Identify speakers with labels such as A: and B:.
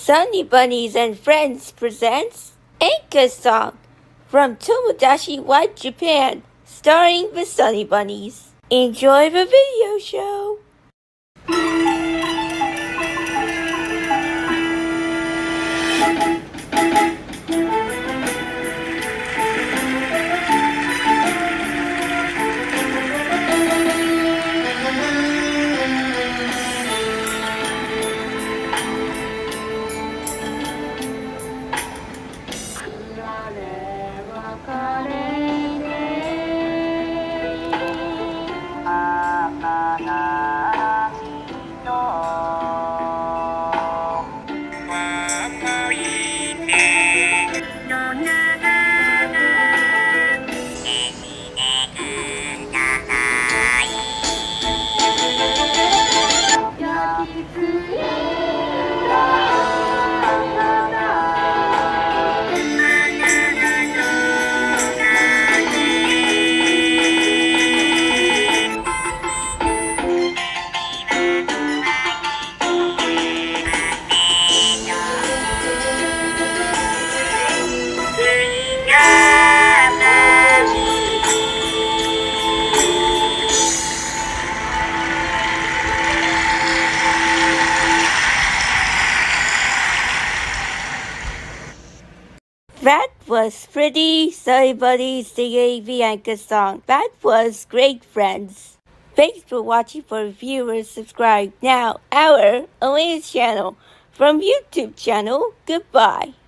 A: Sunny Bunnies and Friends presents Enka Song from Tomodachi White Japan, starring the Sunny Bunnies. Enjoy the video show! That was pretty. Sunny Bunnies singing the Enka song. That was great, friends. Thanks for watching. For viewers, subscribe now our Elaine's channel from YouTube channel. Goodbye.